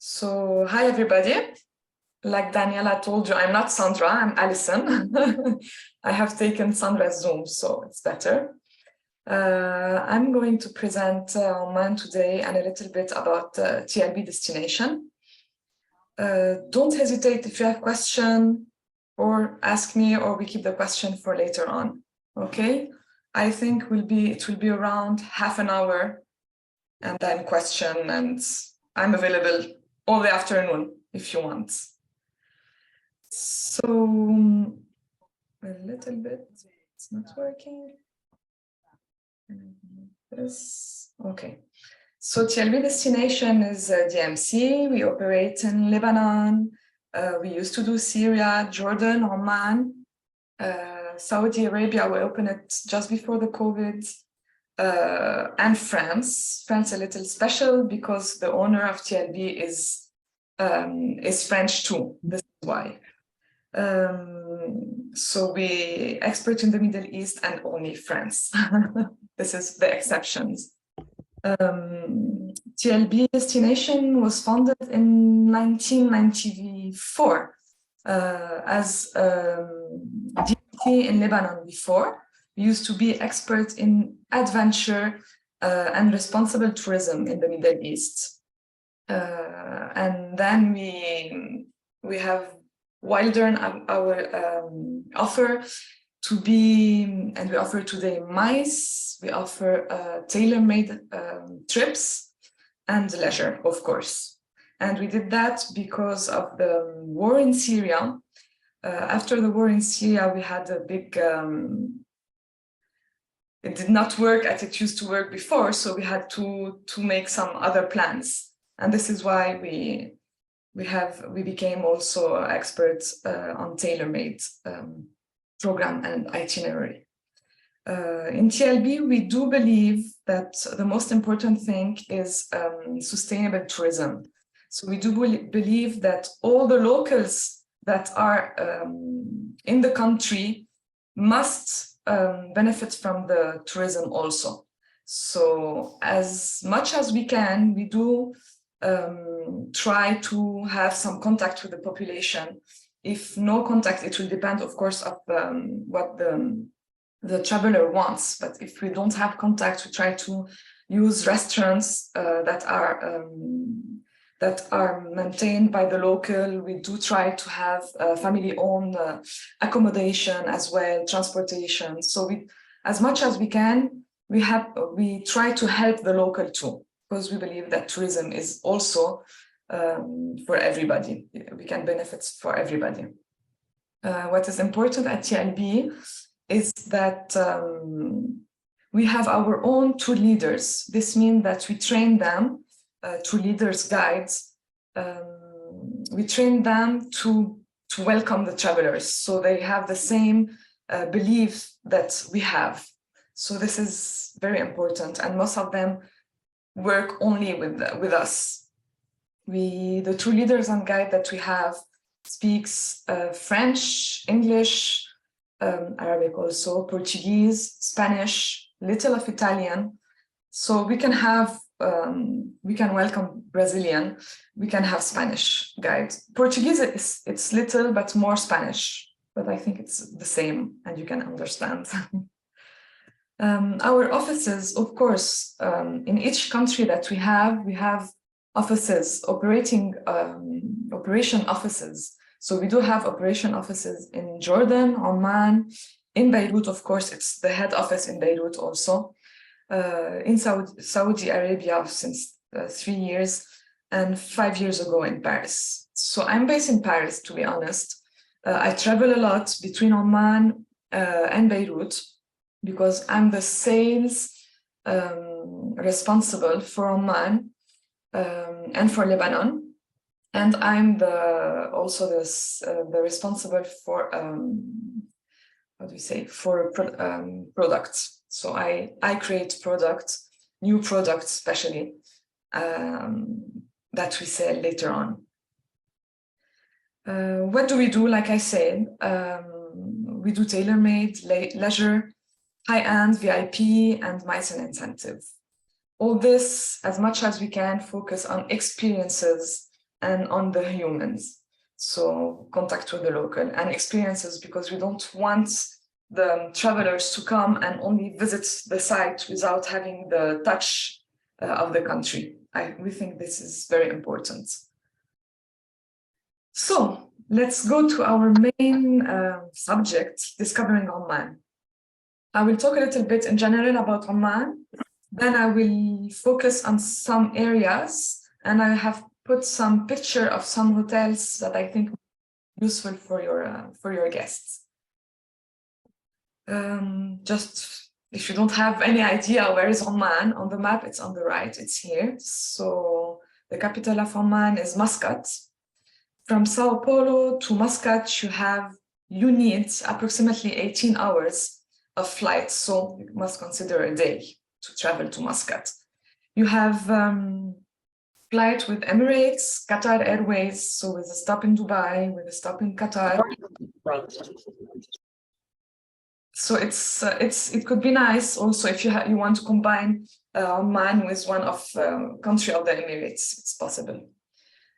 So, hi everybody. Like Daniela told you, I'm not Sandra, I'm Alisson. I have taken Sandra's Zoom, so it's better. I'm going to present Oman today and a little bit about TLB destination. Don't hesitate if you have question or ask me, or we keep the question for later on. Okay, I think it will be around half an hour and then question, and I'm available all the afternoon if you want. So a little bit, it's not working. This, okay. So TLB destination is DMC. We operate in Lebanon. We used to do Syria, Jordan, Oman, Saudi Arabia. We opened it just before the COVID. And France. France a little special because the owner of TLB is French too. This is why. So we expert in the Middle East and only France. This is the exceptions. TLB destination was founded in 1994 as DMT in Lebanon before. We used to be experts in adventure and responsible tourism in the Middle East. And then we have widened our offer to be, and we offer today MICE, we offer tailor-made trips and leisure, of course. And we did that because of the war in Syria. After the war in Syria, we had a big, it did not work as it used to work before, so we had to make some other plans, and this is why we became also experts on tailor-made program and itinerary. In TLB, we do believe that the most important thing is sustainable tourism. So we do believe that all the locals that are in the country must benefit from the tourism also. So as much as we can, we do try to have some contact with the population. If no contact, it will depend, of course, of what the traveler wants. But if we don't have contact, we try to use restaurants that are maintained by the local. We do try to have family-owned accommodation as well, transportation. So we, as much as we can, we try to help the local too, because we believe that tourism is also for everybody. We can benefit for everybody. What is important at TLB is that we have our own tour leaders. This means that we train them, tour leaders, guides. We train them to welcome the travelers, so they have the same belief that we have. So this is very important, and most of them work only with us. The tour leaders and guide that we have speaks French, English, Arabic also, Portuguese, Spanish, little of Italian. So we can have, we can welcome Brazilian, we can have Spanish guide. Portuguese, it's little, but more Spanish, but I think it's the same and you can understand. Our offices, of course, in each country that we have offices, operation offices. So we do have operation offices in Jordan, Oman, in Beirut, of course, it's the head office in Beirut also, in Saudi Arabia since 3 years, and 5 years ago in Paris. So I'm based in Paris, to be honest. I travel a lot between Oman and Beirut, because I'm the sales responsible for Oman and for Lebanon, and I'm also the responsible for how do you say, for products. So I create products, new products especially, that we sell later on. What do we do? Like I said, we do tailor-made, leisure, high-end, VIP, and MICE and incentive. All this, as much as we can, focus on experiences and on the humans. So contact with the local and experiences, because we don't want the travelers to come and only visit the site without having the touch of the country. We think this is very important. So let's go to our main subject, discovering Oman. I will talk a little bit in general about Oman. Then I will focus on some areas, and I have put some picture of some hotels that I think useful for your guests. Just if you don't have any idea where is Oman, on the map it's on the right, it's here. So the capital of Oman is Muscat. From Sao Paulo to Muscat, you need approximately 18 hours of flight, so you must consider a day to travel to Muscat. You have flight with Emirates, Qatar Airways, so with a stop in Dubai, with a stop in Qatar. So it could be nice also if you want to combine Oman with one of country of the Emirates, it's possible.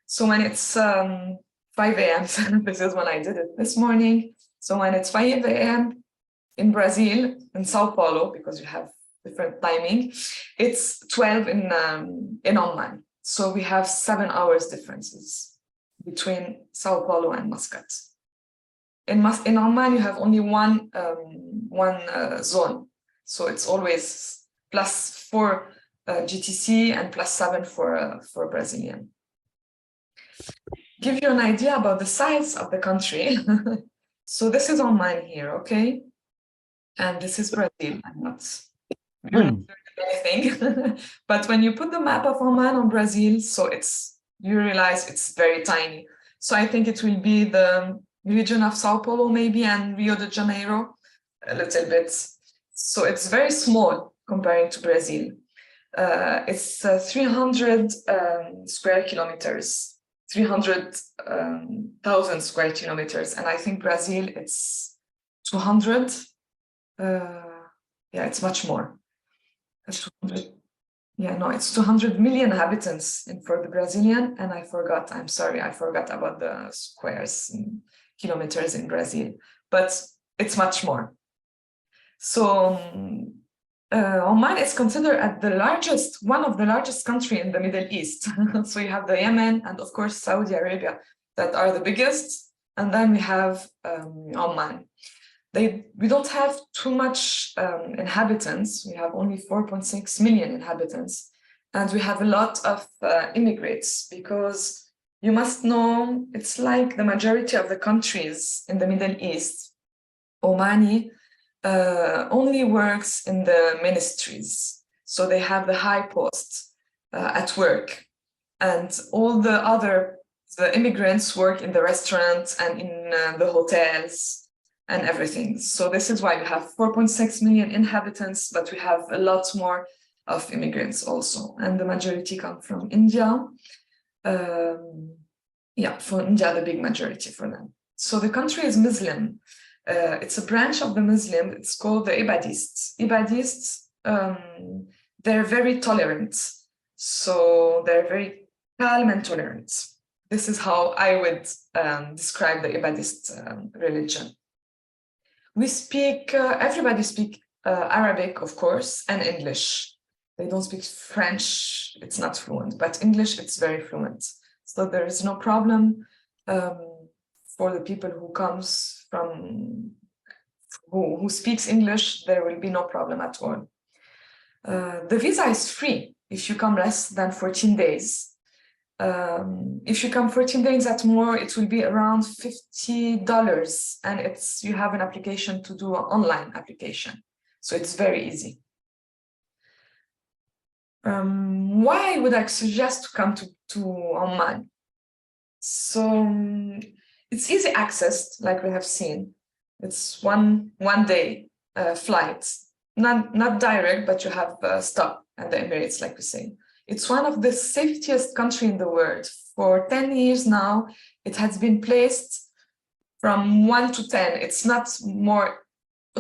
So when it's 5 a.m., this is when I did it this morning. So when it's 5 a.m. in Brazil, in Sao Paulo, because you have different timing, it's 12 in Oman. So we have 7 hours differences between Sao Paulo and Muscat. In Oman, you have only one zone. So it's always +4 GTC and +7 for Brazilian. Give you an idea about the size of the country. So this is Oman here, okay? And this is Brazil. I'm not doing anything. But when you put the map of Oman on Brazil, so you realize it's very tiny. So I think it will be the region of Sao Paulo maybe, and Rio de Janeiro a little bit. So it's very small comparing to Brazil. It's 300 square kilometers. 300,000 square kilometers, and I think Brazil it's 200. Yeah, it's much more. 200. Yeah, no, it's 200 million inhabitants for the Brazilian, and I'm sorry, I forgot about the squares and kilometers in Brazil, but it's much more. So Oman is considered as one of the largest country in the Middle East. So you have the Yemen and of course Saudi Arabia that are the biggest, and then we have Oman. We don't have too much inhabitants. We have only 4.6 million inhabitants, and we have a lot of immigrants, because you must know it's like the majority of the countries in the Middle East. Omani only works in the ministries, so they have the high post at work, and all the immigrants work in the restaurants and in the hotels and everything. So this is why we have 4.6 million inhabitants, but we have a lot more of immigrants also, and the majority come from India. Yeah, for India, the big majority for them. So the country is Muslim. It's a branch of the Muslim. It's called the Ibadists. Ibadists, they're very tolerant. So they're very calm and tolerant. This is how I would describe the Ibadist religion. We speak, everybody speaks Arabic, of course, and English. They don't speak French, it's not fluent, but English, it's very fluent. So there is no problem for the people who comes from, who speaks English, there will be no problem at all. The visa is free if you come less than 14 days. If you come 14 days at more, it will be around $50, and you have an application to do an online application. So it's very easy. Why would I suggest to come to Oman? So it's easy access, like we have seen. It's one day flight, not direct, but you have a stop at the Emirates, like we say. It's one of the safest countries in the world. For 10 years now, it has been placed from 1 to 10. It's not more.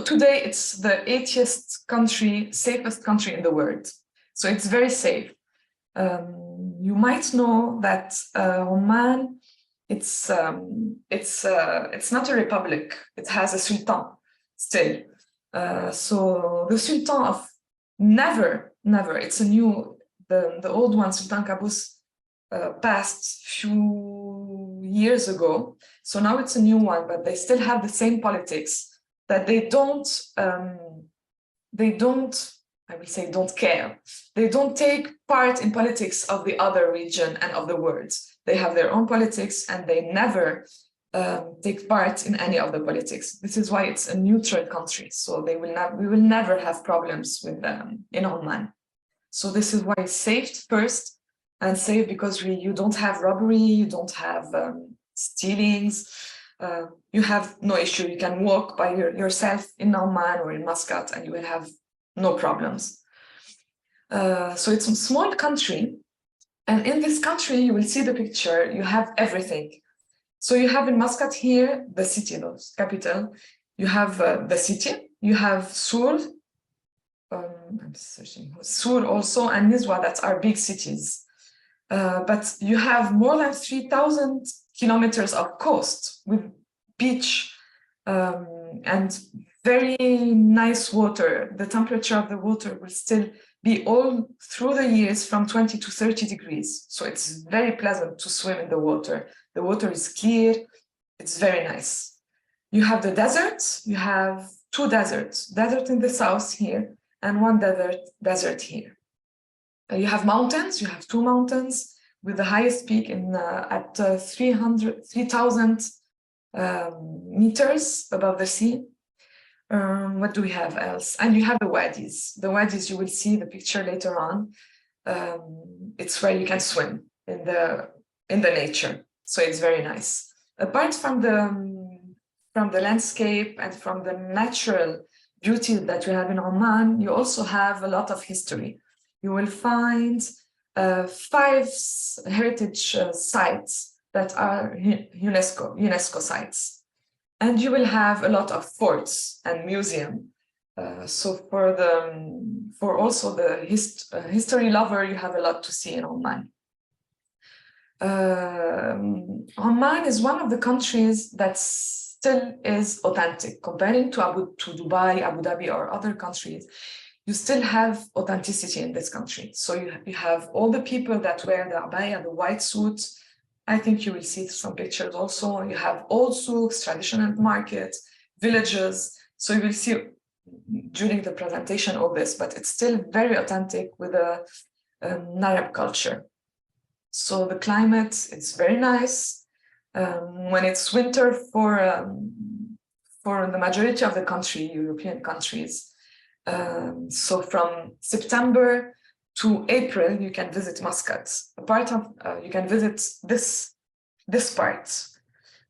Today, it's the 80th country, safest country in the world. So it's very safe. you might know that Oman, it's not a republic. It has a sultan still. So the sultan of never, it's a new, the old one, Sultan Qaboos, passed few years ago. So now it's a new one, but they still have the same politics that they don't, I will say, don't care. They don't take part in politics of the other region and of the world. They have their own politics and they never take part in any of the politics. This is why it's a neutral country. So we will never have problems with them in Oman. So this is why it's safe first, and safe because you don't have robbery, you don't have stealings, you have no issue. You can walk by yourself in Oman or in Muscat and you will have no problems. So it's a small country, and in this country you will see the picture, you have everything. So you have in Muscat here the city, the capital, you have the city, you have Sur, I'm searching, Sur also, and Nizwa, that are big cities. But you have more than 3,000 kilometers of coast with beach and very nice water. The temperature of the water will still be all through the years from 20 to 30 degrees. So it's very pleasant to swim in the water. The water is clear, it's very nice. You have the desert, you have two deserts, desert in the south here and one desert here. You have mountains, you have two mountains with the highest peak at 3,000 meters above the sea. What do we have else? And you have the wadis. The wadis, you will see the picture later on. It's where you can swim in the nature. So it's very nice. Apart from the landscape and from the natural beauty that we have in Oman, you also have a lot of history. You will find 5 heritage sites that are UNESCO sites. And you will have a lot of forts and museum. So for also the history lover, you have a lot to see in Oman. Oman is one of the countries that still is authentic. Comparing to Dubai, Abu Dhabi, or other countries, you still have authenticity in this country. So you have all the people that wear the abaya, the white suit. I think you will see some pictures also. You have old souks, traditional markets, villages. So you will see during the presentation all this, but it's still very authentic with a Arab culture. So the climate, it's very nice. When it's winter for the majority of the country, European countries, so from September to April, you can visit Muscat. You can visit this part,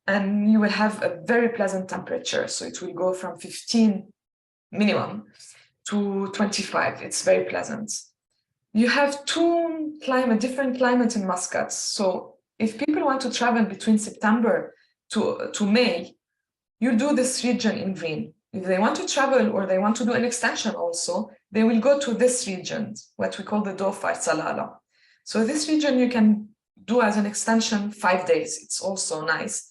and you will have a very pleasant temperature. So it will go from 15 minimum to 25. It's very pleasant. You have different climates in Muscat. So if people want to travel between September to May, you do this region in green. If they want to travel or they want to do an extension also, they will go to this region, what we call the Dofa Salala. So this region you can do as an extension 5 days. It's also nice.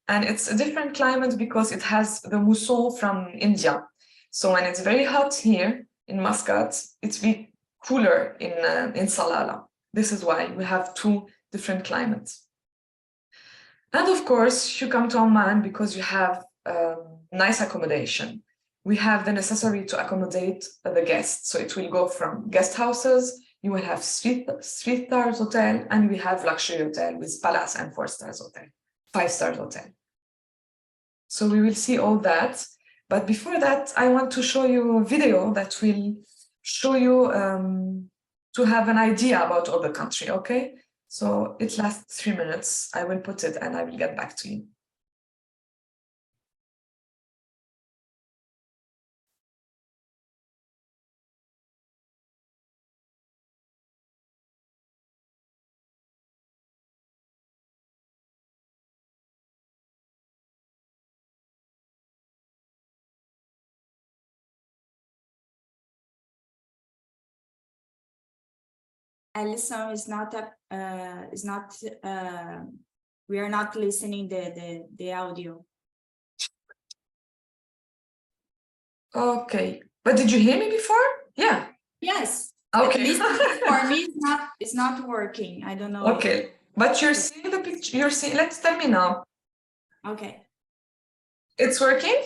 And it's a different climate because it has the mousson from India. So when it's very hot here in Muscat, it's be cooler in Salala. This is why we have 2 different climates. And of course, you come to Oman because you have nice accommodation. We have the necessary to accommodate the guests. So it will go from guest houses, you will have 3-star hotel, and we have luxury hotel with palace and 4-star hotel, 5-star hotel. So we will see all that. But before that, I want to show you a video that will show you to have an idea about all the country, okay? So it lasts 3 minutes. I will put it and I will get back to you. Alisson is not we are not listening the audio. Okay, but did you hear me before? Yeah. Yes. Okay. At least for me, it's not working. I don't know. Okay, but you're seeing the picture. You're seeing. Let's tell me now. Okay. It's working?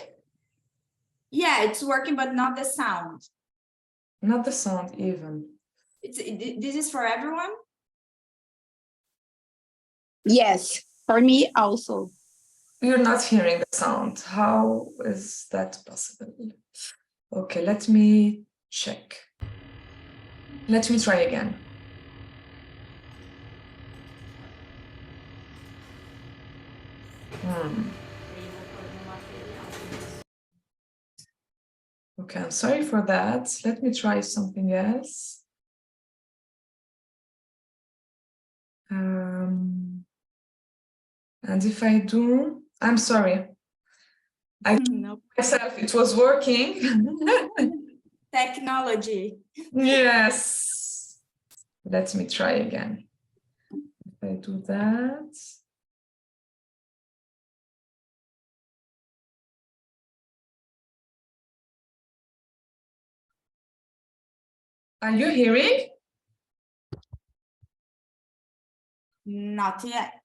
Yeah, it's working, but not the sound. Not the sound even. This is for everyone? Yes, for me also. You're not hearing the sound. How is that possible? Okay, let me check. Let me try again. Okay, I'm sorry for that. Let me try something else. And if I do, I'm sorry. I No. myself, it was working. Technology. Yes. Let me try again. If I do that. Are you hearing? Not yet.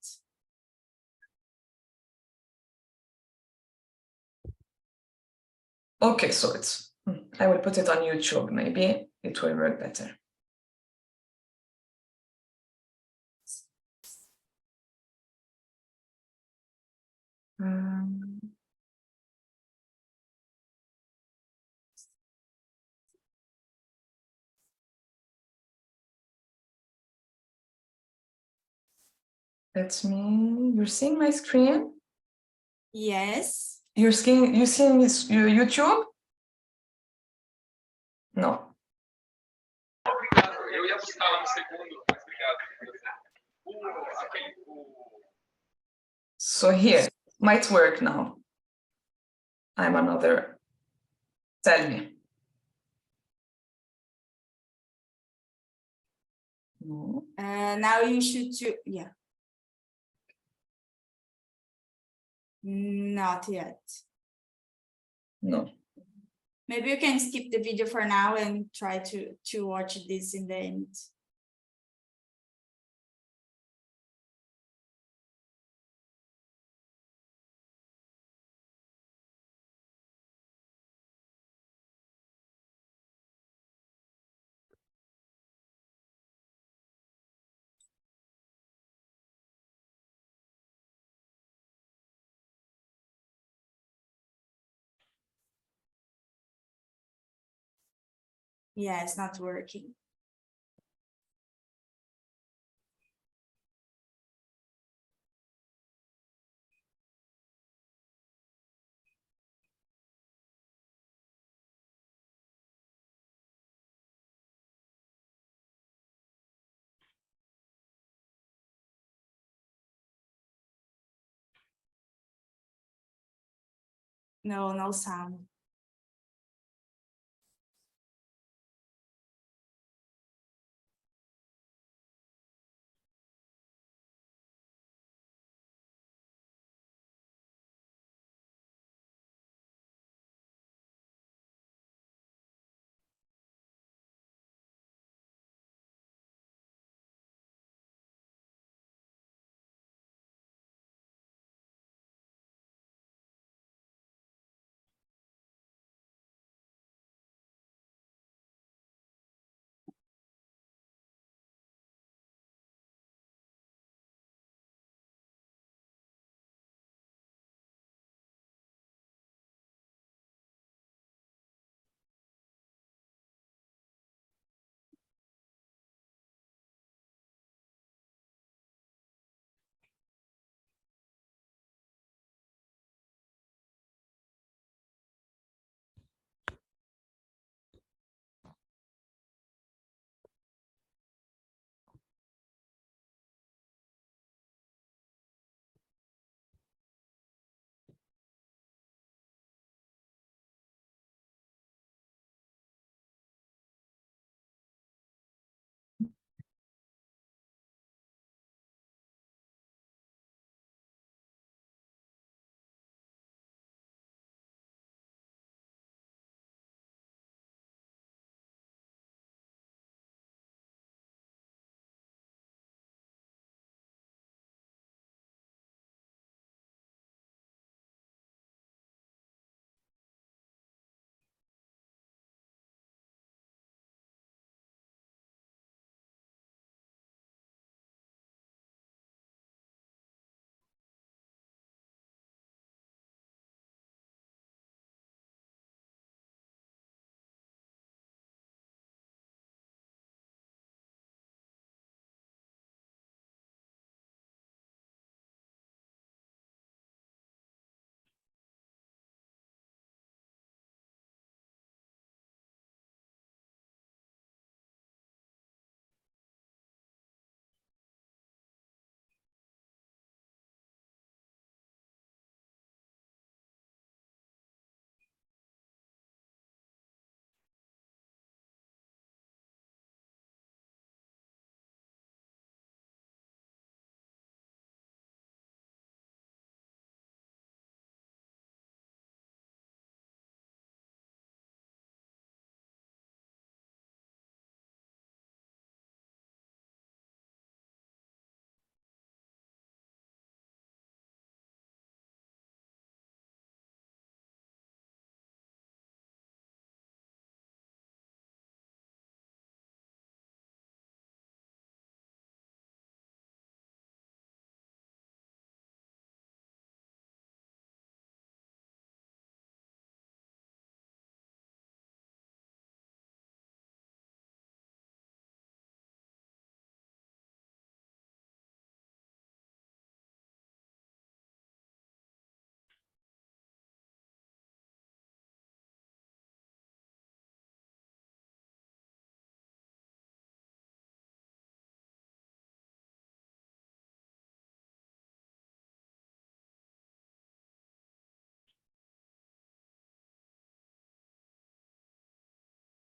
Okay, so it's, I will put it on YouTube. Maybe it will work better. That's me. You're seeing my screen? Yes. You're seeing your YouTube? No. Eu ia buscar lá no segundo, mas obrigado. So here, might work now. I'm another. Tell me. No. Now you should do, yeah. Not yet. No. Maybe you can skip the video for now and try to watch this in the end. Yeah, it's not working. No, no sound.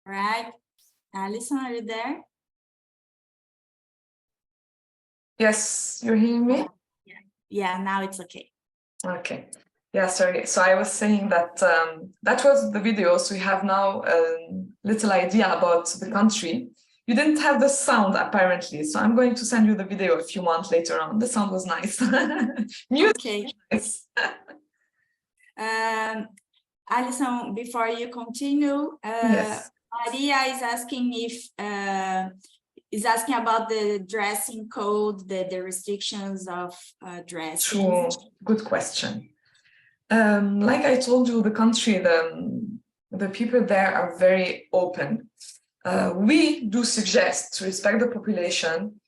right? Alisson, are you there? Yes, you're hearing me? Yeah, now it's okay. Okay. Yeah, sorry. So I was saying that that was the video. So we have now a little idea about the country. You didn't have the sound apparently, so I'm going to send you the video if you want later on. The sound was nice. Music Okay. was nice. Alisson, before you continue, Yes. Maria is asking about the dressing code, the restrictions of dressing. True. Good question. Like I told you, the country, the people there are very open. We do suggest to respect the population.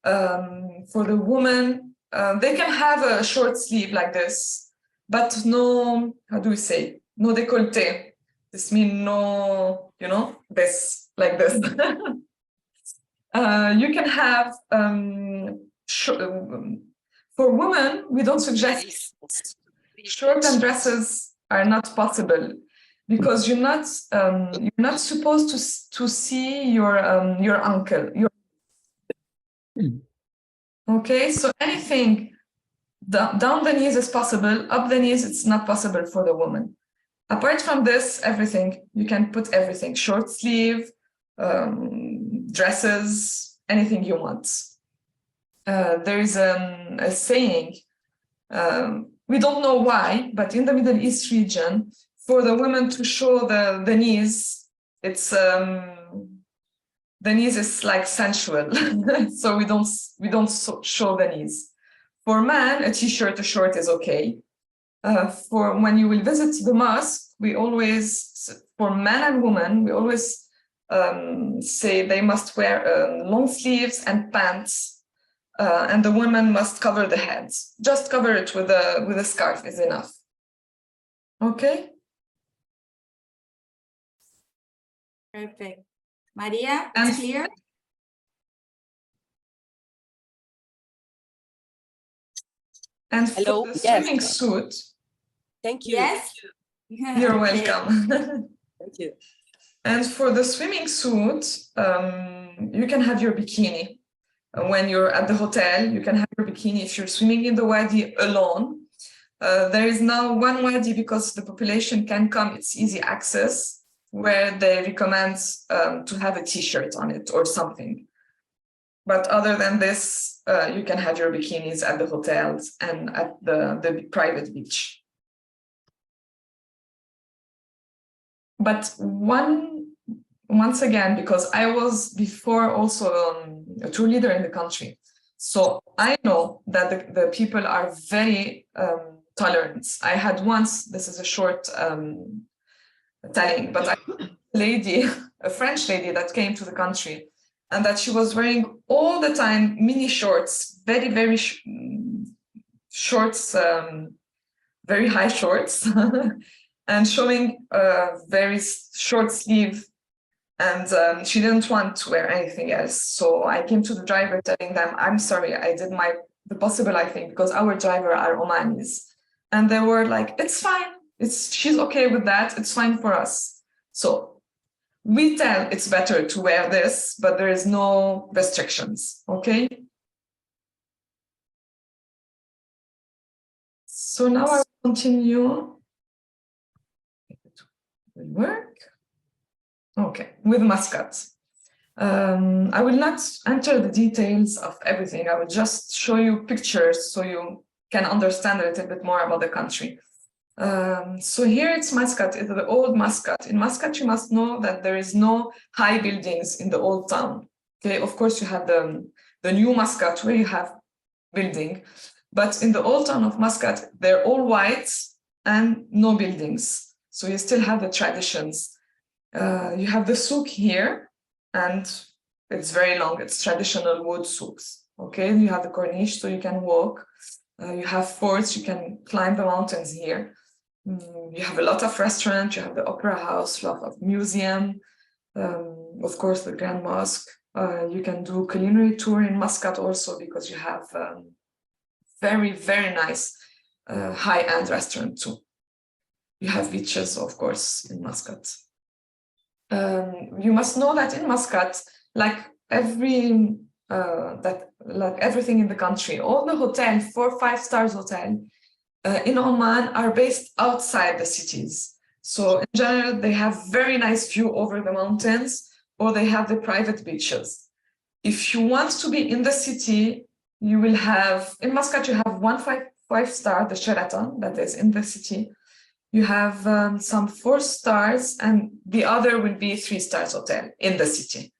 For the woman, they can have a short sleeve like this, but no, how do we say? No décolleté. This means no, you know, this, like this. You can have, for women, we don't suggest short and dresses are not possible because you're not supposed to see your ankle. Okay, so anything down the knees is possible, up the knees it's not possible for the woman. Apart from this, everything, you can put everything, short sleeve, dresses, anything you want. There is a saying, we don't know why, but in the Middle East region, for the women to show the knees, it's the knees is like sensual, so we don't show the knees. For man, a t-shirt, a short is okay. For when you will visit the mosque, we always, for men and women, we always say they must wear long sleeves and pants, and the women must cover the heads. Just cover it with a scarf is enough. Okay. Perfect. Maria, And it's clear? And Hello, for the yes. swimming suit, Thank you. Yes. you're Okay. welcome. Thank you. And for the swimming suit, you can have your bikini. When you're at the hotel, you can have your bikini if you're swimming in the wadi alone. There is now one wadi because the population can come, it's easy access, where they recommend to have a t-shirt on it or something. But other than this, you can have your bikinis at the hotels and at the private beach. But once again, because I was before also a tour leader in the country, so I know that the people are very tolerant. I had once, this is a short telling, but I a French lady that came to the country, and that she was wearing all the time mini shorts, very shorts, very high shorts, and showing a very short sleeve. And she didn't want to wear anything else. So I came to the driver telling them, I'm sorry, I did the possible, I think, because our driver are Omanis. And they were like, it's fine. She's okay with that. It's fine for us. So we tell it's better to wear this, but there is no restrictions, okay? So now I will continue. It will work. Okay, with Muscat. I will not enter the details of everything. I will just show you pictures so you can understand a little bit more about the country. So here it's Muscat, it's the old Muscat. In Muscat, you must know that there is no high buildings in the old town. Okay, of course you have the new Muscat where you have building, but in the old town of Muscat, they're all white and no buildings. So you still have the traditions. You have the souk here, and it's very long. It's traditional wood souks. Okay, you have the corniche, so you can walk. You have forts, you can climb the mountains here. You have a lot of restaurants, you have the opera house, a lot of museum, of course, the Grand Mosque. You can do culinary tour in Muscat also because you have very nice high-end restaurant too. You have beaches, of course, in Muscat. You must know that in Muscat, like everything in the country, all the hotels, 4 or 5 stars hotel in Oman are based outside the cities. So in general, they have very nice view over the mountains, or they have the private beaches. If you want to be in the city, you will have, in Muscat, you have 1 5-star, the Sheraton, that is in the city. You have some 4 stars, and the other will be 3 stars hotel in the city.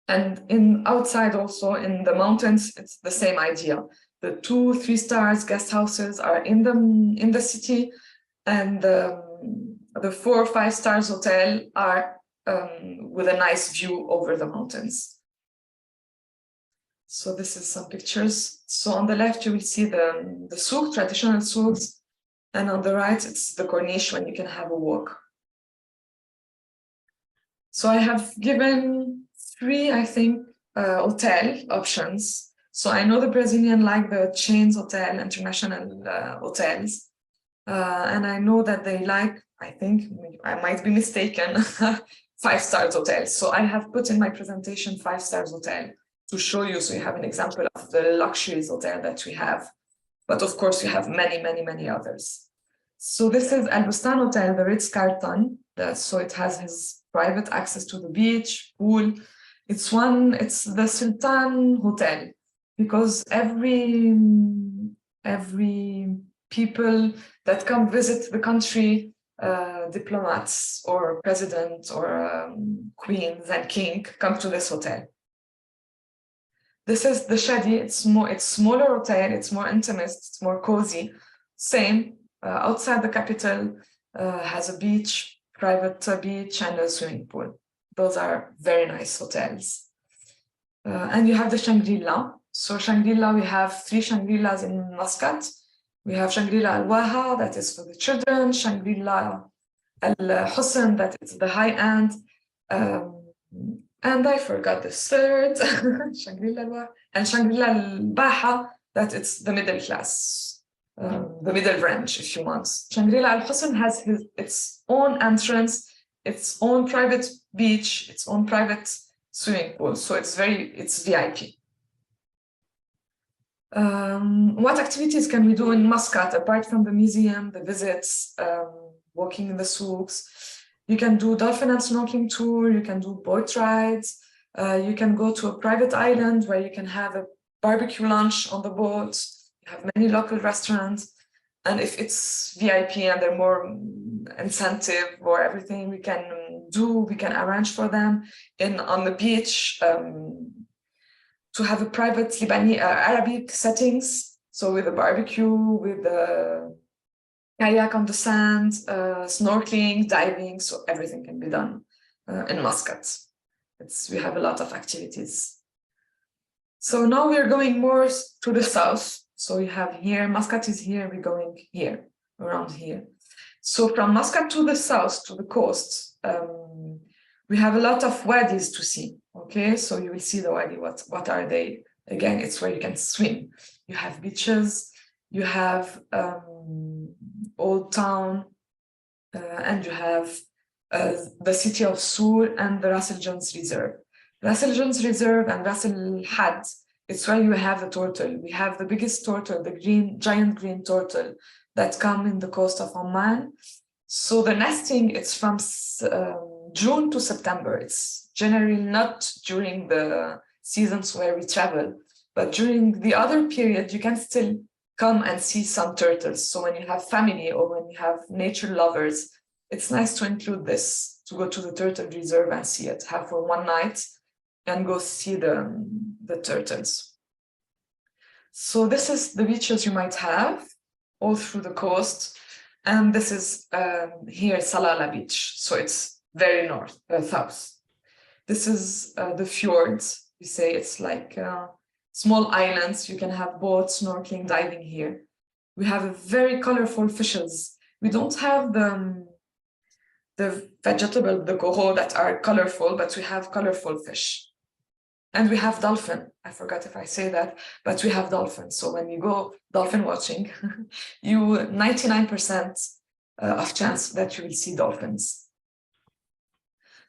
And in outside also, in the mountains, it's the same idea. The 2 3 stars guest houses are in the city, and the 4 or 5 stars hotel are with a nice view over the mountains. So this is some pictures. So on the left, you will see the souk, traditional souks, and on the right, it's the corniche when you can have a walk. So I have given 3, I think, hotel options. So I know the Brazilian like the chains hotel, international hotels. And I know that they like, I think, I might be mistaken, 5 stars hotels. So I have put in my presentation 5 stars hotel to show you, so you have an example of the luxuries hotel that we have. But of course, we have many, many, many others. So this is Al Bustan Hotel, the Ritz-Carlton. So it has his private access to the beach, pool. It's the Sultan Hotel, because every people that come visit the country, diplomats or president or queens and king, come to this hotel. This is the Shadi. It's smaller hotel. It's more intimate. It's more cozy. Same outside the capital, has a beach, private beach, and a swimming pool. Those are very nice hotels. And you have the Shangri-La. So Shangri-La, we have 3 Shangri-Las in Muscat. We have Shangri-La Al-Waha, that is for the children, Shangri-La Al-Husn, that is the high end, and I forgot the third, Shangri-La Al-Waha, and Shangri-La Al-Baha, that it's the middle class, the middle range, if you want. Shangri-La Al-Husn has its own entrance, its own private beach, its own private swimming pool, so it's VIP. What activities can we do in Muscat apart from the museum, the visits, walking in the souks? You can do dolphin and snorkeling tour, you can do boat rides, you can go to a private island where you can have a barbecue lunch on the boat. You have many local restaurants, and if it's VIP and they're more incentive or everything, we can arrange for them on the beach, to have a private Lebanese Arabic settings, so with a barbecue, with a kayak on the sand, snorkeling, diving, so everything can be done in Muscat. We have a lot of activities. So now we're going more to the south. So we have here, Muscat is here, we're going here, around here. So from Muscat to the south, to the coast, we have a lot of wadis to see. Okay, so you will see the wadi. What are they? Again, it's where you can swim. You have beaches, you have Old Town, and you have the city of Sur and the Ras Al Jans Reserve. Ras Al Jans Reserve and Ras Al Had, it's where you have the turtle. We have the biggest turtle, the giant green turtle that come in the coast of Oman. So the nesting, it's from June to September. It's generally not during the seasons where we travel, but during the other period, you can still come and see some turtles. So when you have family or when you have nature lovers, it's nice to include this, to go to the turtle reserve and see it, have for one night and go see the turtles. So this is the beaches you might have all through the coast. And this is here, Salala Beach. So it's very south. This is the fjords. We say it's like small islands. You can have boats, snorkeling, diving here. We have very colorful fishes. We don't have the vegetable, the coho, that are colorful, but we have colorful fish. And we have dolphin. I forgot if I say that, but we have dolphin. So when you go dolphin watching, you 99% of chance that you will see dolphins.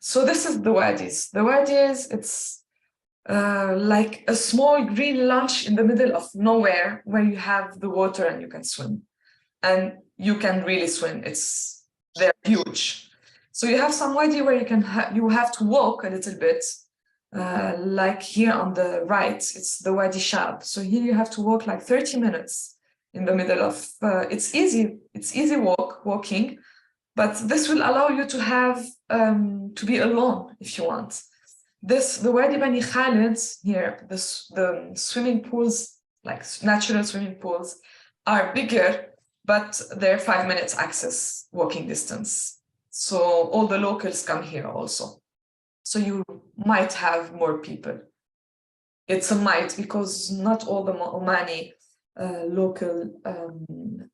So this is the wadis. The wadis, it's like a small green lunch in the middle of nowhere where you have the water and you can swim. And you can really swim. They're huge. So you have some wadi where you have to walk a little bit. Like here on the right, it's the Wadi Shab. So here you have to walk like 30 minutes in the middle of, it's easy walking, but this will allow you to have, to be alone if you want. The Wadi Bani Khalid here, the swimming pools, like natural swimming pools, are bigger, but they're 5 minutes access walking distance. So all the locals come here also. So you might have more people. It's a might because not all the Omani local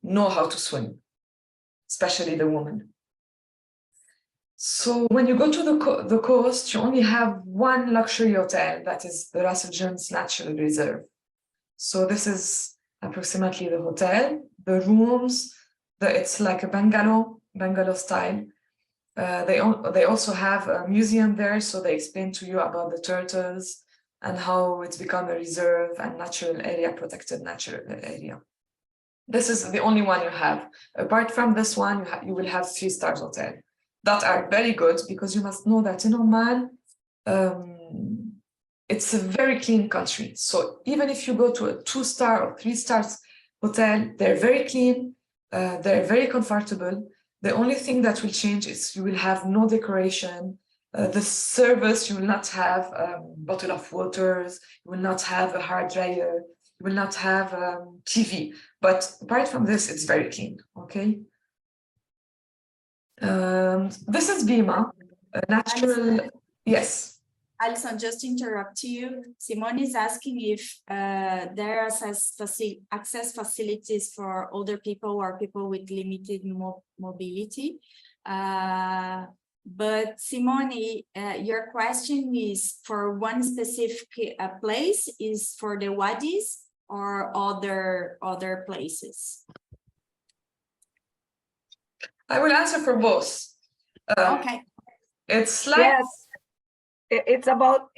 know how to swim, especially the women. So when you go to the coast, you only have one luxury hotel, that is the Ras Al Jans Natural Reserve. So this is approximately the hotel, the rooms, it's like a bungalow style. They also have a museum there, so they explain to you about the turtles and how it's become a reserve and natural area, protected natural area. This is the only one you have. Apart from this one, you will have 3-star hotel that are very good, because you must know that in Oman, it's a very clean country. So even if you go to a 2-star or 3-star hotel, they're very clean, they're very comfortable. The only thing that will change is you will have no decoration. The service, you will not have a bottle of waters, you will not have a hard dryer, you will not have TV. But apart from this, it's very clean, okay? This is Bima, a natural, yes. Alisson, just to interrupt you, Simone is asking if there are access facilities for older people or people with limited mobility. But Simone, your question is for one specific place, is for the wadis or other places? I will answer for both. Okay. It's like yes, it's about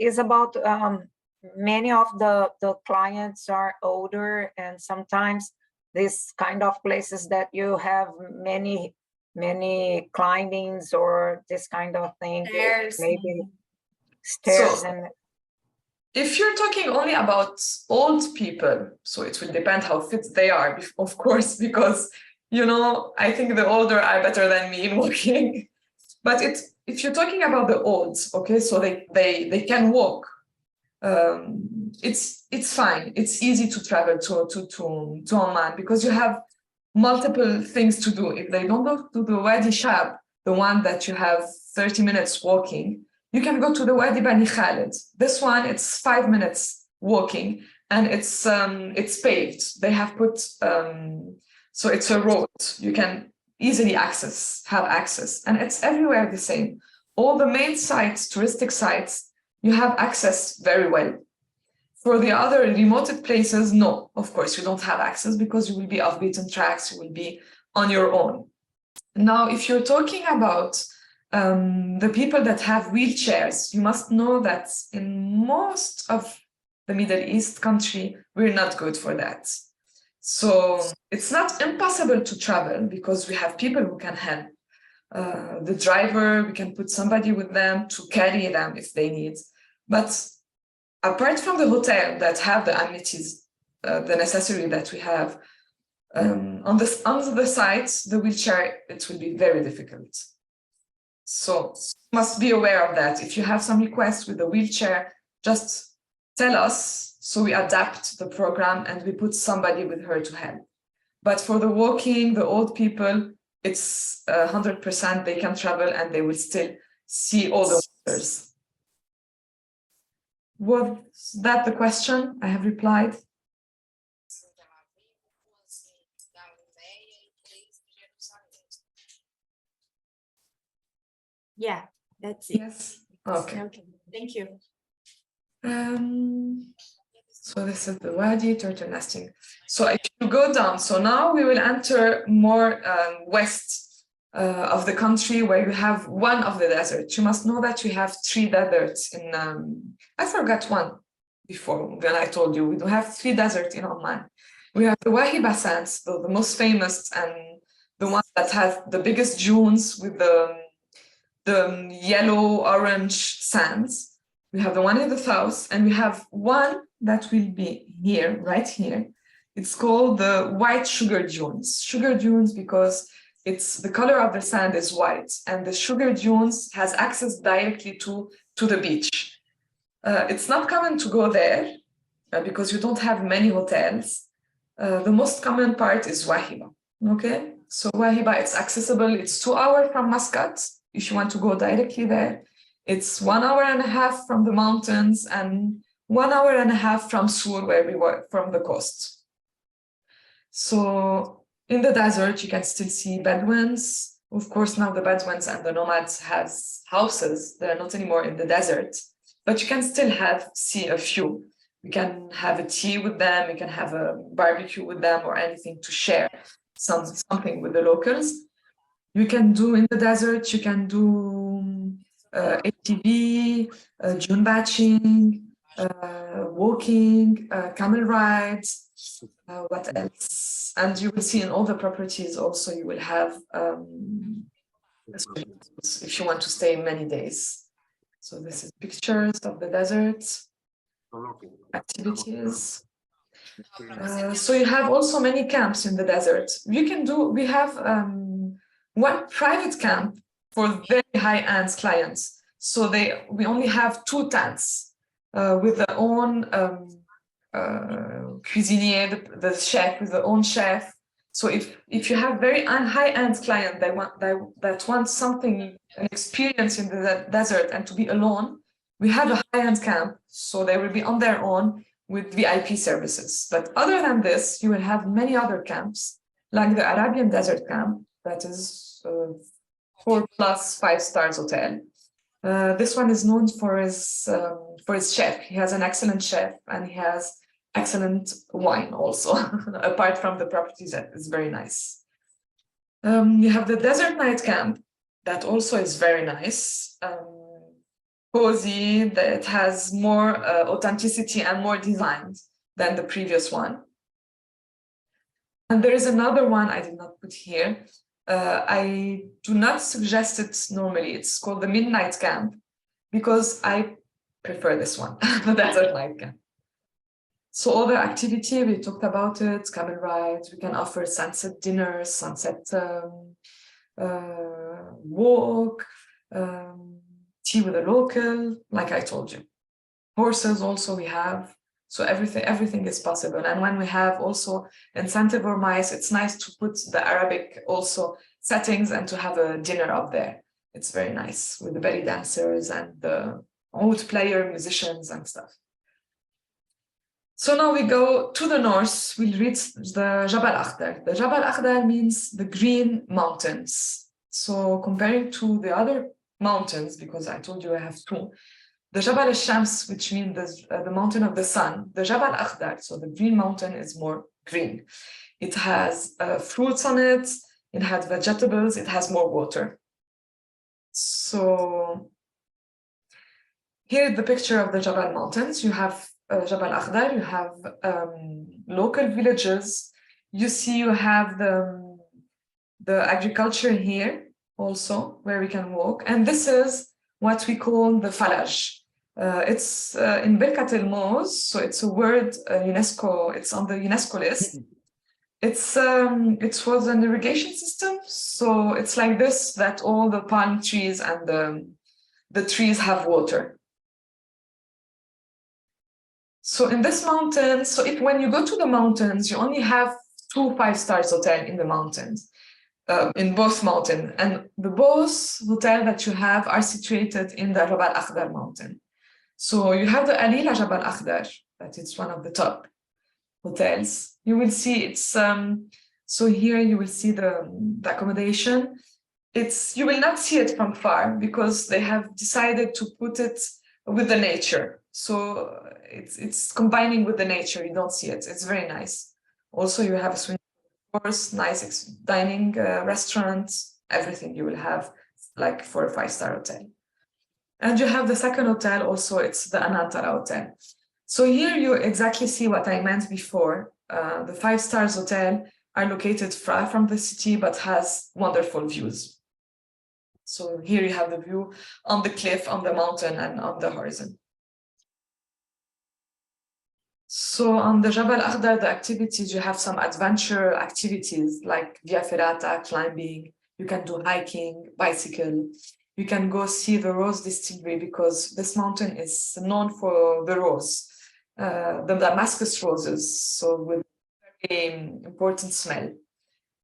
many of the clients are older, and sometimes this kind of places that you have many climbings or this kind of thing, Stairs. maybe stairs. So, and if you're talking only about old people, so it will depend how fit they are, of course, because, you know, I think the older are better than me in walking. But if you're talking about the olds, okay, so they can walk, it's fine. It's easy to travel to Oman because you have multiple things to do. If they don't go to the Wadi Shab, the one that you have 30 minutes walking, you can go to the Wadi Bani Khalid. This one, it's 5 minutes walking, and it's paved. They have put, so it's a road. You can easily have access, and it's everywhere the same. All the main sites, touristic sites, you have access very well. For the other remote places, no, of course, you don't have access because you will be off beaten tracks, you will be on your own. Now, if you're talking about the people that have wheelchairs, you must know that in most of the Middle East country, we're not good for that. So it's not impossible to travel because we have people who can help. The driver, we can put somebody with them to carry them if they need. But apart from the hotel that have the amenities, the necessary that we have, on the sites, the wheelchair, it will be very difficult. So you must be aware of that. If you have some requests with the wheelchair, just tell us, so we adapt the program and we put somebody with her to help. But for the walking, the old people, it's 100% they can travel and they will still see all the wonders. Was that the question? I have replied. Yeah, that's it. Yes. Okay. Okay, thank you. So this is the Wadi turtle nesting. So if you go down, so now we will enter more west of the country where you have one of the deserts. You must know that we have 3 deserts in, I forgot one before when I told you, we do have 3 deserts in Oman. We have the Wahiba sands, the most famous and the one that has the biggest dunes with the yellow, orange sands. We have the one in the south, and we have one that will be here, right here. It's called the white sugar dunes. Sugar dunes because it's the color of the sand is white, and the sugar dunes has access directly to the beach. It's not common to go there because you don't have many hotels. The most common part is Wahiba. Okay, so Wahiba, it's accessible. It's 2 hours from Muscat if you want to go directly there. It's 1.5 hours from the mountains and 1.5 hours from Sur, where we were from the coast. So in the desert, you can still see Bedouins. Of course, now the Bedouins and the nomads have houses. They're not anymore in the desert, but you can still see a few. You can have a tea with them. You can have a barbecue with them or anything to share something with the locals. You can do in the desert, you can do ATV, dune batching, walking, camel rides, what else? And you will see in all the properties also, you will have, if you want to stay many days. So this is pictures of the desert, activities. So you have also many camps in the desert. We have one private camp for very high-end clients. So we only have 2 tents with their own cuisinier, the chef with their own chef. So if you have very high-end client that want something, an experience in the desert and to be alone, we have a high-end camp. So they will be on their own with VIP services. But other than this, you will have many other camps, like the Arabian Desert Camp, that is 4+ 5 stars hotel. This one is known for his chef. He has an excellent chef, and he has excellent wine also, apart from the properties that is very nice. You have the Desert Night Camp, that also is very nice. Cozy, that it has more authenticity and more design than the previous one. And there is another one I did not put here. I do not suggest it normally. It's called the Midnight Camp because I prefer this one, the Desert Night Camp. So all the activity, we talked about it, camel rides, we can offer sunset dinners, sunset walk, tea with a local, like I told you. Horses also we have. So everything is possible. And when we have also incentive or mice, it's nice to put the Arabic also settings and to have a dinner up there. It's very nice with the belly dancers and the oud player, musicians and stuff. So now we go to the north, we'll reach the Jabal Akhdar. The Jabal Akhdar means the green mountains. So comparing to the other mountains, because I told you I have 2, the Jabal al-Shams, which means the mountain of the sun, the Jabal Akhdar, so the green mountain is more green. It has fruits on it, it has vegetables, it has more water. So here is the picture of the Jabal mountains. You have Jabal Akhdar, you have local villages. You see you have the agriculture here also, where we can walk. And this is what we call the falaj. It's in Birkat el-Moz, so it's a word UNESCO, it's on the UNESCO list. It was an irrigation system, so it's like this, that all the palm trees and the trees have water. So in this mountain, so when you go to the mountains, you only have 2 5-star hotels in the mountains, in both mountains. And the both hotels that you have are situated in the Jabal Akhdar mountain. So you have the Alila Jabal Akhdar, that is one of the top hotels. You will see it's, so here you will see the accommodation. You will not see it from far because they have decided to put it with the nature. So it's combining with the nature, you don't see it. It's very nice. Also, you have a swimming course, nice dining restaurants, everything you will have like for a 5-star hotel. And you have the second hotel also, it's the Anantara Hotel. So here you exactly see what I meant before. The 5-star hotel are located far from the city, but has wonderful views. So here you have the view on the cliff, on the mountain, and on the horizon. So on the Jabal Akhdar, the activities, you have some adventure activities like via ferrata, climbing. You can do hiking, bicycle. You can go see the rose distillery because this mountain is known for the rose, the Damascus roses, so with very important smell.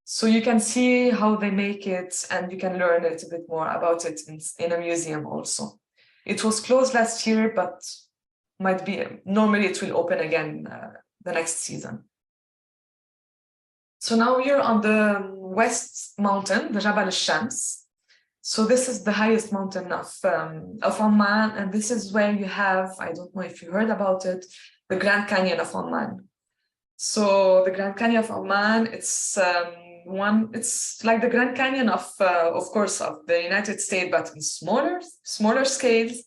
So you can see how they make it, and you can learn a little bit more about it in a museum also. It was closed last year, but might be, normally it will open again the next season. So now we're on the west mountain, the Jabal al-Shams. So this is the highest mountain of Oman, and this is where you have, I don't know if you heard about it, the Grand Canyon of Oman. So the Grand Canyon of Oman, it's like the Grand Canyon of course, of the United States, but in smaller scales.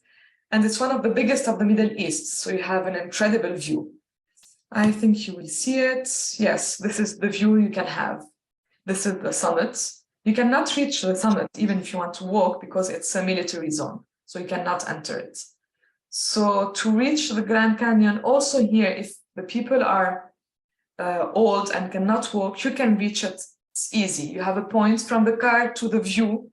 And it's one of the biggest of the Middle East. So you have an incredible view. I think you will see it. Yes, this is the view you can have. This is the summit. You cannot reach the summit even if you want to walk because it's a military zone. So you cannot enter it. So to reach the Grand Canyon, also here, if the people are old and cannot walk, you can reach it. It's easy. You have a point from the car to the view.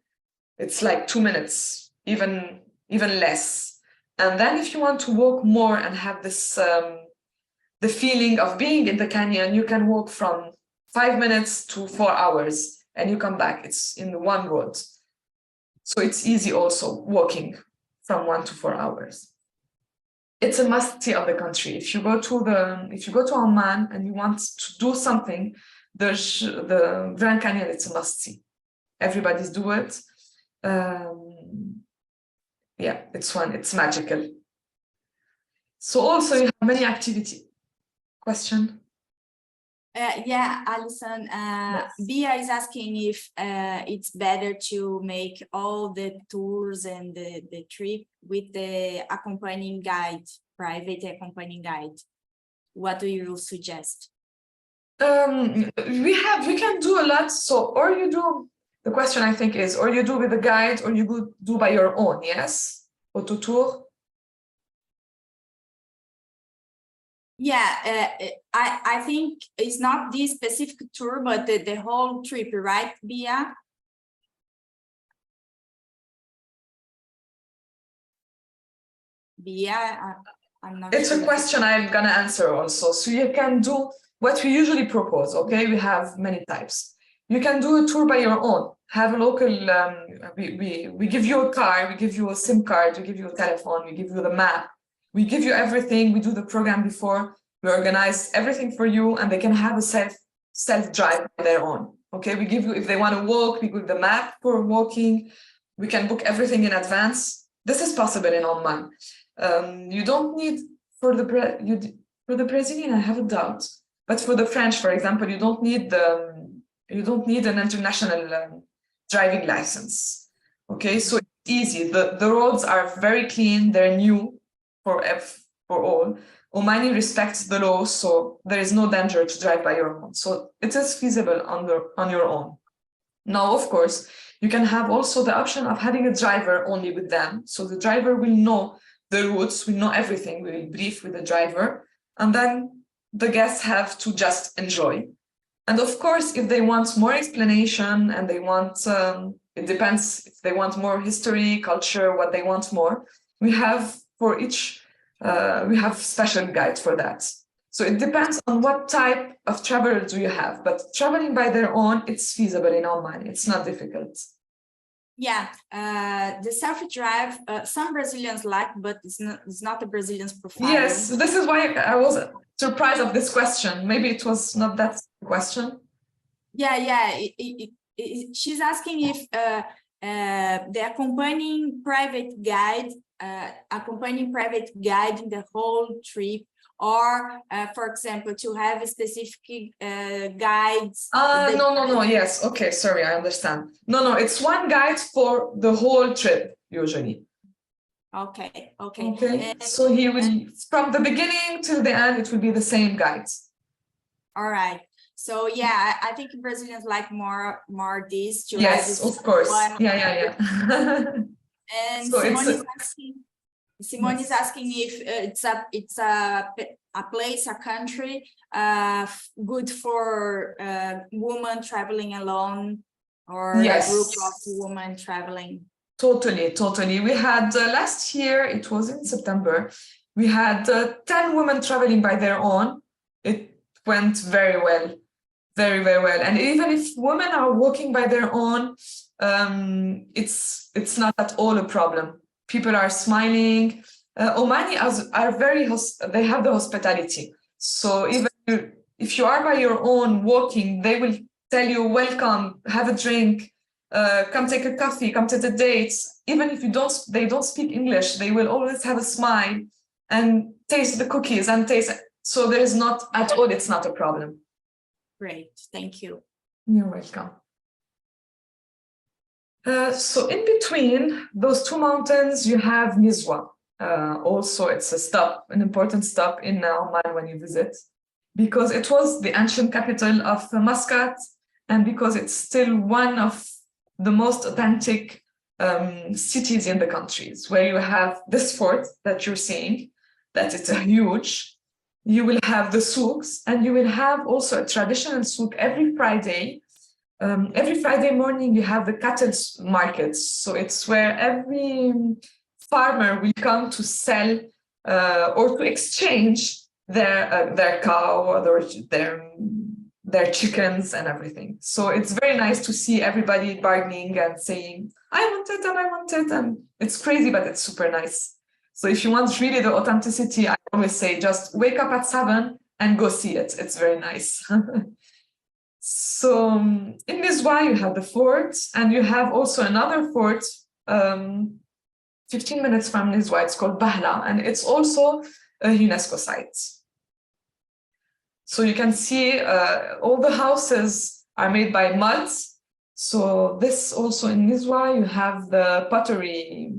It's like 2 minutes, even less. And then if you want to walk more and have this, the feeling of being in the canyon, you can walk from 5 minutes to 4 hours and you come back. It's in the one road. So it's easy also walking from 1 to 4 hours. It's a must-see of the country. If you go to Oman and you want to do something, the Grand Canyon, it's a must-see. Everybody's do it. Yeah, it's magical. So also you have many activities. Question? Yeah, Alisson, Yes. Bia is asking if it's better to make all the tours and the trip with the accompanying guide, private accompanying guide. What do you suggest? We can do a lot. So, or you do, the question I think is, or you do with a guide, or you do by your own, yes? Auto tour? Yeah, I think it's not this specific tour, but the whole trip, right, Bia? Bia, I'm not It's sure. a question I'm gonna answer also. So you can do what we usually propose, okay? We have many types. You can do a tour by your own. Have a local, we give you a car, we give you a SIM card, we give you a telephone, we give you the map, we give you everything, we do the program before, we organize everything for you, and they can have a self-drive on their own, okay? We give you, if they want to walk, we give the map for walking, we can book everything in advance. This is possible in Oman. You don't need, for the Brazilian, I have a doubt, but for the French, for example, you don't need an international driving license. Okay, so it's easy. The roads are very clean. They're new for all. Omani respects the law, so there is no danger to drive by your own. So it is feasible on your own. Now, of course, you can have also the option of having a driver only with them. So the driver will know the routes, will know everything. We will brief with the driver, and then the guests have to just enjoy. And of course, if they want more explanation and they want, it depends if they want more history, culture, what they want more, we have for each, we have special guides for that. So it depends on what type of traveler do you have, but traveling by their own, it's feasible in Oman. It's not difficult. Yeah, the self-drive, some Brazilians like, but it's not a Brazilian's profile. Yes, this is why I was surprised of this question. Maybe it was not that question. Yeah. She's asking if the accompanying private guide in the whole trip, or for example, to have a specific guides. No. Yes. Okay. Sorry. I understand. No. It's one guide for the whole trip usually. Okay. Okay. So he will, from the beginning till the end, it will be the same guides. All right. So yeah, I think Brazilians like more this to yes, have of course. one. Yeah. And so Simone is asking if it's a place, a country good for women traveling alone or yes. a group of women traveling. Totally. We had last year, it was in September, we had 10 women traveling by their own. It went very well. Very well. And even if women are walking by their own, it's not at all a problem. People are smiling. Omani are very, they have the hospitality. So even if you are by your own walking, they will tell you, welcome, have a drink, come take a coffee, come to the dates. Even if they don't speak English, they will always have a smile and taste the cookies and taste. So there is not at all, it's not a problem. Great, thank you. You're welcome. So in between those two mountains, you have Nizwa. Also, it's an important stop in Oman when you visit, because it was the ancient capital of Muscat, and because it's still one of the most authentic cities in the countries, where you have this fort that you're seeing, that it's huge. You will have the souks, and you will have also a traditional souk every Friday. Every Friday morning, you have the cattle markets. So it's where every farmer will come to sell or to exchange their cow or their chickens and everything. So it's very nice to see everybody bargaining and saying, I want it and I want it. And it's crazy, but it's super nice. So if you want really the authenticity, I always say just wake up at 7 and go see it. It's very nice. So in Nizwa, you have the fort, and you have also another fort 15 minutes from Nizwa. It's called Bahla, and it's also a UNESCO site. So you can see all the houses are made by mud. So this also in Nizwa, you have the pottery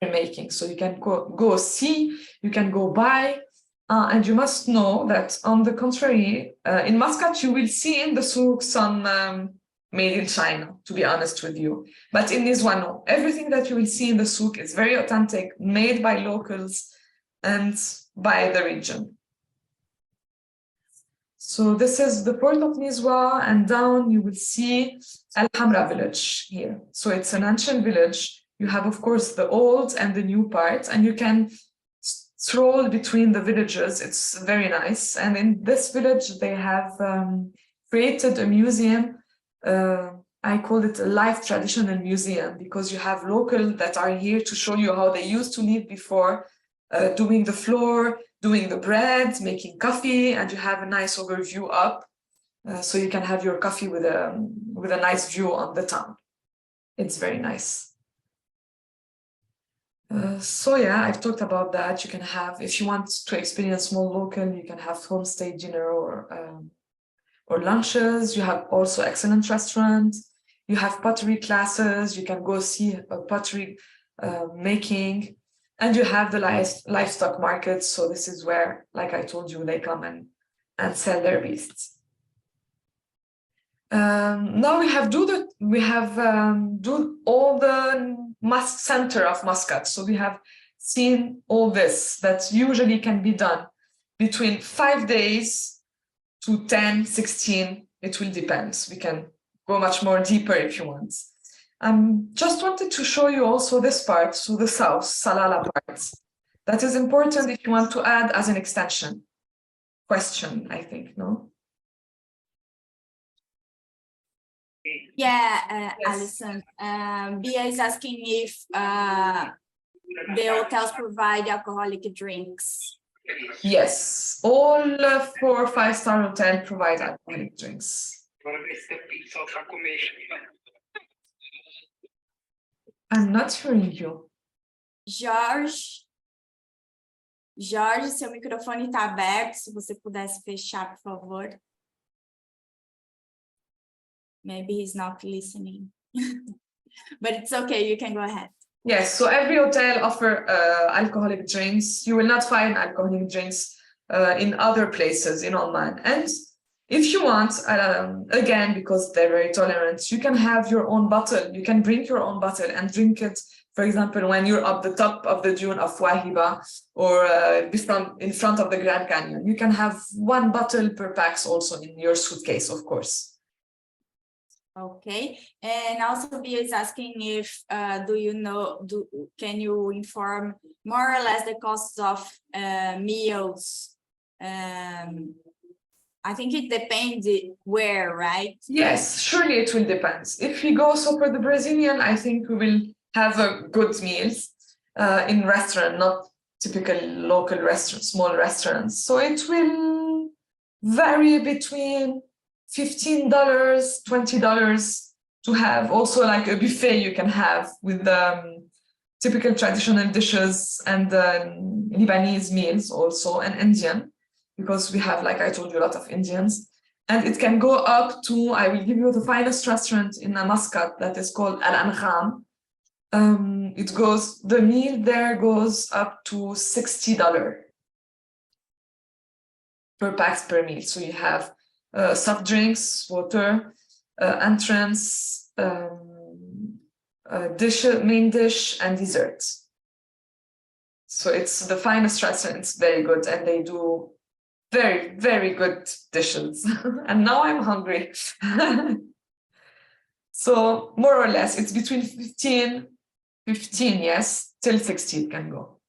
making. So you can go see, you can go buy. And you must know that, on the contrary, in Muscat, you will see in the souk some made in China, to be honest with you. But in Nizwa, no. Everything that you will see in the souk is very authentic, made by locals and by the region. So this is the port of Nizwa, and down you will see Al Hamra village here. So it's an ancient village. You have, of course, the old and the new part, and you can stroll between the villages. It's very nice. And in this village, they have created a museum. I call it a life traditional museum, because you have local that are here to show you how they used to live before, doing the floor, doing the bread, making coffee, and you have a nice overview up. So you can have your coffee with a nice view on the town. It's very nice. So yeah, I've talked about that. You can have, if you want to experience more local, you can have homestay dinner or lunches. You have also excellent restaurants. You have pottery classes. You can go see a pottery making, and you have the livestock markets. So this is where, like I told you, they come and sell their beasts. Now we have do all the center of Muscat. So we have seen all this that usually can be done between 5 days to 10, 16. It will depend. We can go much more deeper if you want. Just wanted to show you also this part, so the south, Salala part. That is important if you want to add as an extension. Question, I think, no? Yeah, Yes. Alisson. Bia is asking if the hotels provide alcoholic drinks. Yes, all 4 or 5-star hotels provide alcoholic drinks. I'm not hearing you. George, Jorge, seu microfone está aberto, se você pudesse fechar, por favor. Maybe he's not listening. But it's okay, you can go ahead. Yes, so every hotel offer alcoholic drinks. You will not find alcoholic drinks in other places in Oman. And if you want, again, because they're very tolerant, you can have your own bottle. You can bring your own bottle and drink it, for example, when you're up the top of the dune of Wahiba or in front of the Grand Canyon. You can have one bottle per pax also in your suitcase, of course. Okay, and also Bia is asking if can you inform more or less the costs of meals? I think it depends where, right? Yes, surely it will depend. If we go, so for the Brazilian, I think we will have a good meals in restaurant, not typical local restaurants, small restaurants. So it will vary between $15, $20 to have also like a buffet you can have with typical traditional dishes and Lebanese meals also, and Indian, because we have, like I told you, a lot of Indians. And it can go up to, I will give you the finest restaurant in Muscat that is called Al-Ankham. The meal there goes up to $60 per pax per meal. So you have soft drinks, water, entrance, main dish, and dessert. So it's the finest restaurant. It's very good, and they do very, very good dishes. And now I'm hungry. So more or less, it's between 15, yes, till 60 it can go.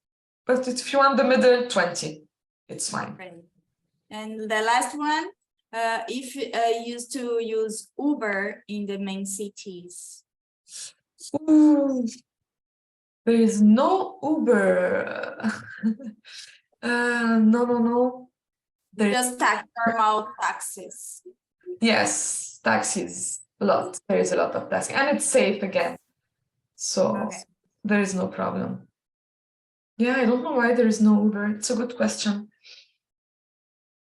But if you want the middle, 20, it's fine. Right. And the last one, if you used to use Uber in the main cities. Ooh, there is no Uber. No. Just normal taxis. Yes, taxis, a lot. There is a lot of taxis, and it's safe again. So Okay. there is no problem. Yeah, I don't know why there is no Uber. It's a good question.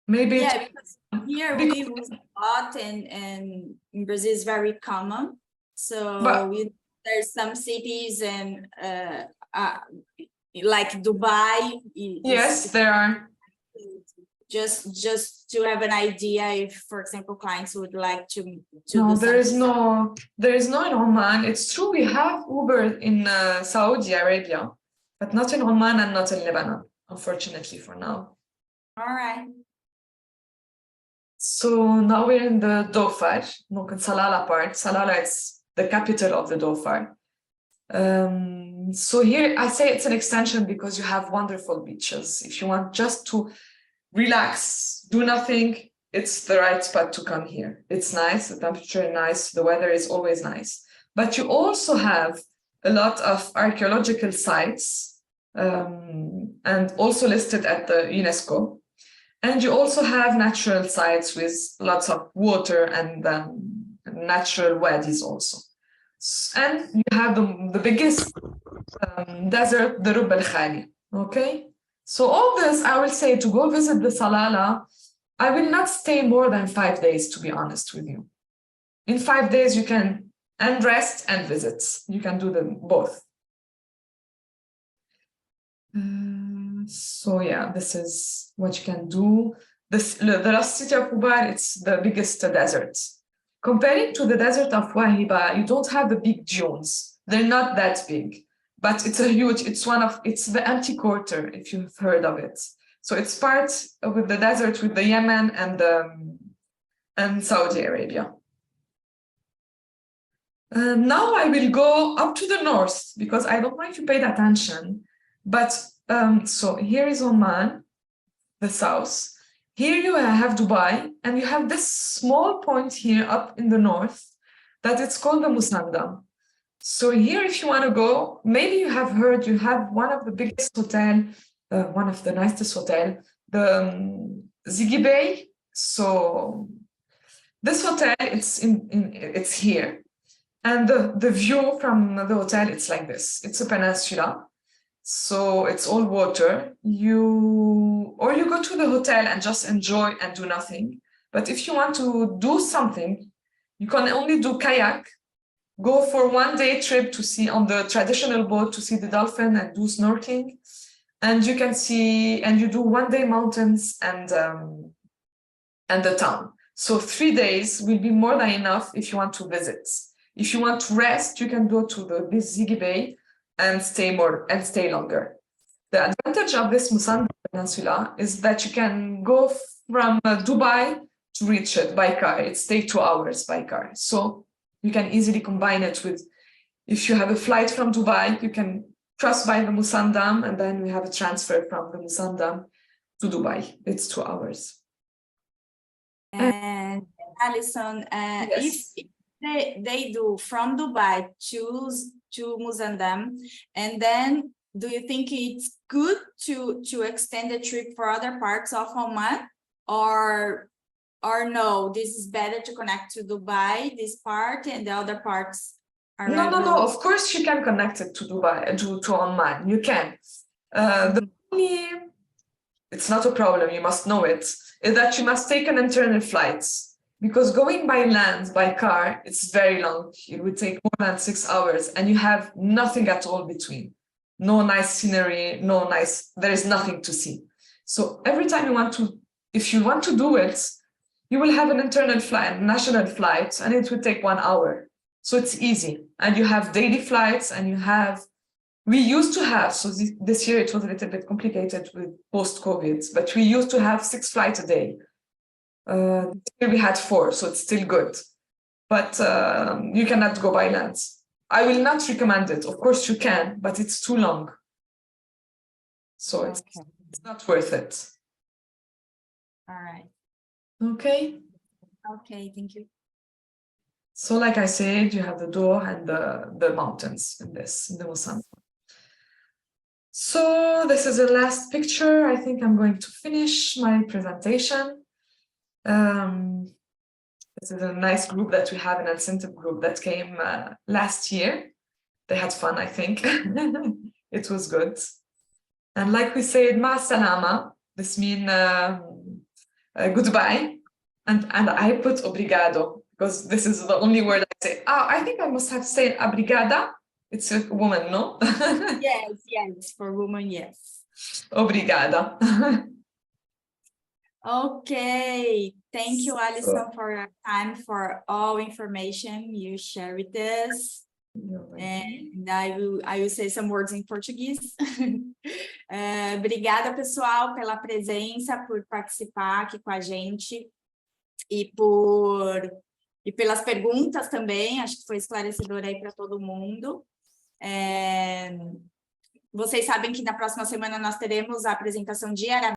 Maybe Yeah, because here we use a lot, and in Brazil is very common. So there's some cities and like Dubai. Yes, there are. Just to have an idea, if, for example, clients would like to No, do there is something. no in Oman. It's true we have Uber in Saudi Arabia, but not in Oman and not in Lebanon, unfortunately for now. All right. So now we're in the Dhofar, in Salalah part. Salalah is the capital of the Dhofar. So here I say it's an extension because you have wonderful beaches. If you want just to relax, do nothing, it's the right spot to come here. It's nice, the temperature is nice, the weather is always nice. But you also have a lot of archaeological sites and also listed at the UNESCO. And you also have natural sites with lots of water and natural wadis also. And you have the biggest desert, the Rub al-Khali, okay? So all this, I will say, to go visit the Salalah, I will not stay more than 5 days, to be honest with you. In 5 days, you can rest and visit. You can do them both. So yeah, this is what you can do. The last city of Hubar, it's the biggest desert. Comparing to the desert of Wahiba, you don't have the big dunes. They're not that big, but it's it's the empty quarter, if you've heard of it. So it's part with the desert with the Yemen and Saudi Arabia. Now I will go up to the north because I don't know if you paid attention, but so here is Oman, the south. Here you have Dubai, and you have this small point here up in the north that it's called the Musandam. So here, if you want to go, maybe you have heard you have one of the biggest hotel, one of the nicest hotel, the Ziggy Bay. So this hotel, it's here. And the view from the hotel, it's like this. It's a peninsula. So it's all water. You go to the hotel and just enjoy and do nothing. But if you want to do something, you can only do kayak, go for 1 day trip to see on the traditional boat to see the dolphin and do snorkeling. And you can see, and you do 1 day mountains and the town. So 3 days will be more than enough if you want to visit. If you want to rest, you can go to the Ziggy Bay and stay longer. The advantage of this Musandam Peninsula is that you can go from Dubai to reach it by car. It takes 2 hours by car. So you can easily combine it with, if you have a flight from Dubai, you can cross by the Musandam and then we have a transfer from the Musandam to Dubai. It's 2 hours. And Alisson, Yes. if they do from Dubai to Musandam, and then do you think it's good to extend the trip for other parts of Oman, or no, this is better to connect to Dubai, this part, and the other parts are No, of course you can connect it to Dubai, to Oman, you can. It's not a problem, you must know it, is that you must take an internal flight. Because going by land, by car, it's very long. It would take more than 6 hours and you have nothing at all between. No nice scenery, there is nothing to see. So every time if you want to do it, you will have an internal flight, national flight, and it will take 1 hour. So it's easy. And you have daily flights and we used to have, so this year it was a little bit complicated with post-COVID, but we used to have 6 flights a day. We had 4, so it's still good. But you cannot go by land. I will not recommend it. Of course you can, but it's too long. So it's not worth it. All right. Okay. Okay, thank you. So like I said, you have the door and the mountains in the Musandam. So this is the last picture. I think I'm going to finish my presentation. This is a nice group that we have, an incentive group that came last year. They had fun, I think. It was good. And like we said, ma salama, this means goodbye. And I put obrigado, because this is the only word I say. I think I must have said obrigada. It's a woman, no? Yes, for woman, yes. Obrigada. Okay, thank you, Alisson, for your time, for all information you share with us. And I will say some words in Portuguese. Obrigada, pessoal, pela presença, por participar aqui com a gente e pelas perguntas também. Acho que foi esclarecedor aí para todo mundo. Vocês sabem que na próxima semana nós teremos a apresentação diariamente